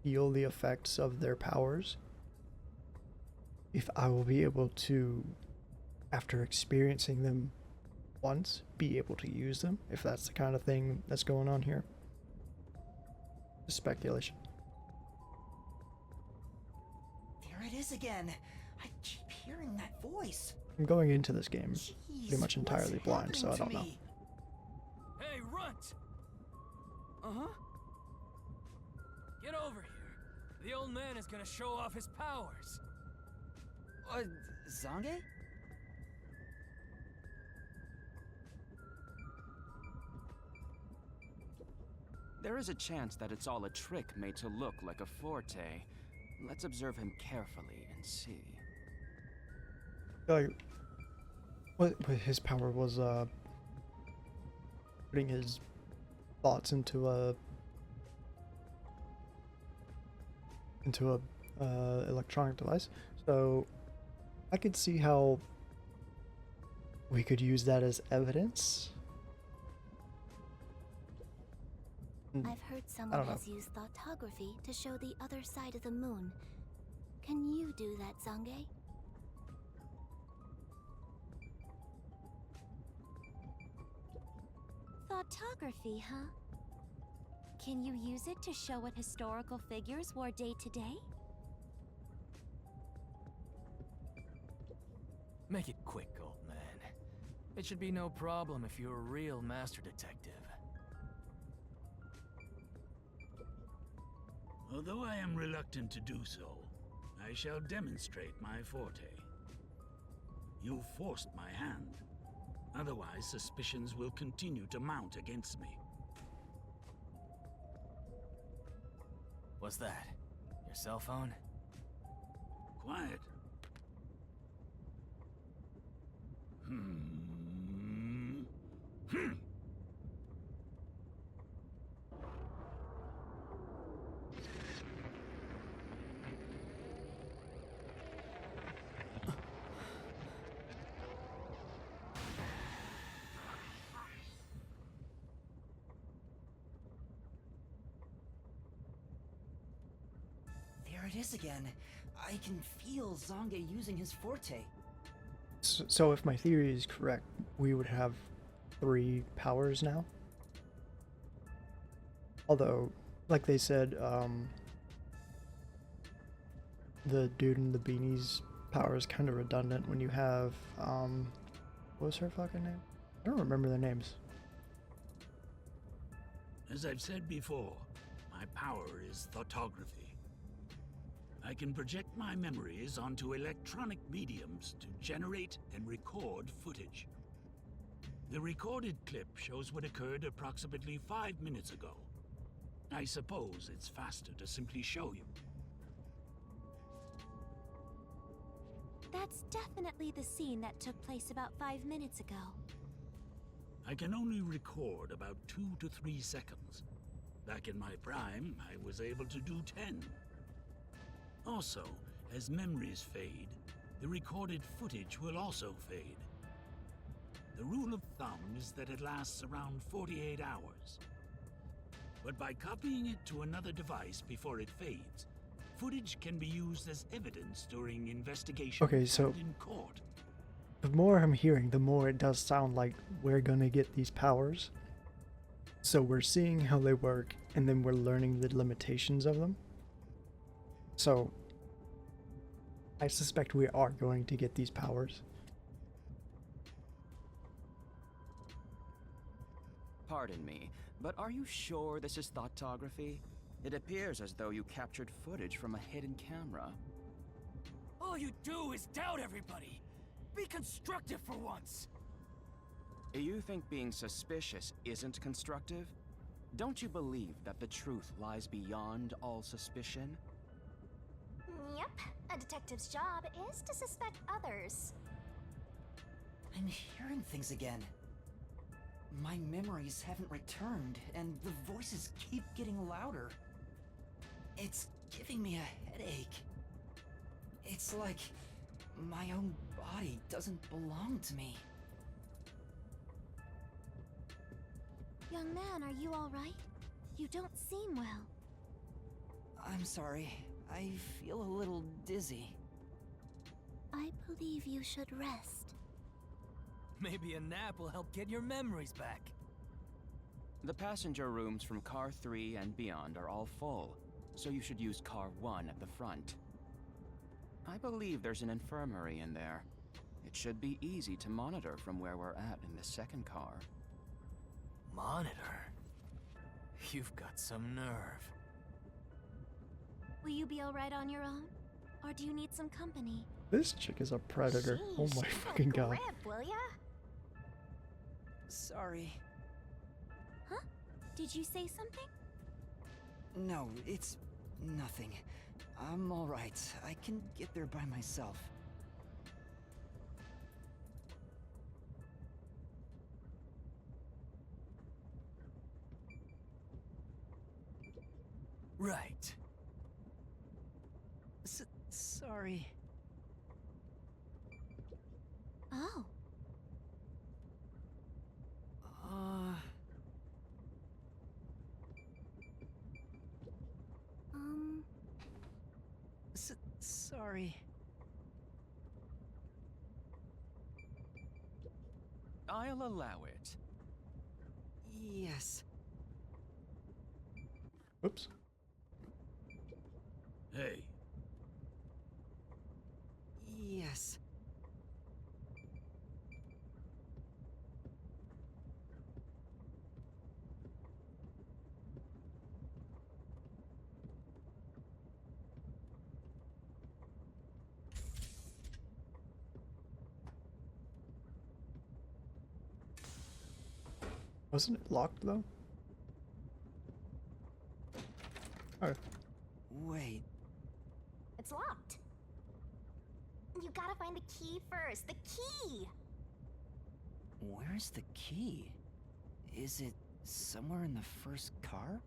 feel the effects of their powers, if I will be able to, after experiencing them once, be able to use them, if that's the kind of thing that's going on here. Just speculation. There it is again. I keep hearing that voice. I'm going into this game Jeez, pretty much entirely what's blind, so I happening don't to know. me? Hey, Runt! Uh-huh. Get over here. The old man is gonna show off his powers. Zange? There is a chance that it's all a trick made to look like a forte. Let's observe him carefully and see. Like, what his power was, putting his thoughts into a electronic device. So I could see how we could use that as evidence. I've heard someone don't know. has used thoughtography to show the other side of the moon. Can you do that, Zange? Thoughtography, huh? Can you use it to show what historical figures wore day to day? Make it quick, old man. It should be no problem if you're a real master detective. Although I am reluctant to do so, I shall demonstrate my forte. You forced my hand. Otherwise, suspicions will continue to mount against me. What's that? Your cell phone? Quiet. There it is again. I can feel Zange using his forte. So if my theory is correct, we would have 3 powers now. Although, like they said, the dude in the beanie's power is kind of redundant when you have, what was her fucking name? I don't remember their names. As I've said before, my power is thoughtography. I can project my memories onto electronic mediums to generate and record footage. The recorded clip shows what occurred approximately 5 minutes ago. I suppose it's faster to simply show you. That's definitely the scene that took place about 5 minutes ago. I can only record about 2 to 3 seconds. Back in my prime, I was able to do 10. Also, as memories fade, the recorded footage will also fade. The rule of thumb is that it lasts around 48 hours. But by copying it to another device before it fades, footage can be used as evidence during investigation Okay, so and in court. the more I'm hearing, the more it does sound like we're gonna get these powers. So we're seeing how they work, and then we're learning the limitations of them. So I suspect we are going to get these powers. Pardon me, but are you sure this is thoughtography? It appears as though you captured footage from a hidden camera. All you do is doubt everybody. Be constructive for once. You think being suspicious isn't constructive? Don't you believe that the truth lies beyond all suspicion? Yep, a detective's job is to suspect others. I'm hearing things again. My memories haven't returned, and the voices keep getting louder. It's giving me a headache. It's like my own body doesn't belong to me. Young man, are you all right? You don't seem well. I'm sorry. I feel a little dizzy. I believe you should rest. Maybe a nap will help get your memories back. The passenger rooms from Car 3 and beyond are all full, so you should use Car 1 at the front. I believe there's an infirmary in there. It should be easy to monitor from where we're at in the second car. Monitor? You've got some nerve. Will you be all right on your own? Or do you need some company? This chick is a predator. Oh Sheesh, my get a fucking god. grip, will ya? Sorry. Huh? Did you say something? No, it's nothing. I'm all right. I can get there by myself. Right. Sorry. Oh. Sorry. I'll allow it. Yes. Oops. Hey, Yes. Wasn't it locked though? Oh, Wait. It's locked. You gotta find the key first. The key! Where's the key? Is it somewhere in the first car?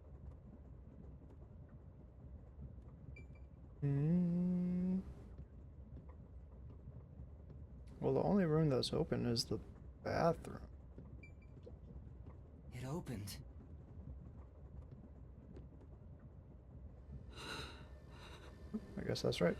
Hmm. Well, the only room that's open is the bathroom. It opened. I guess that's right.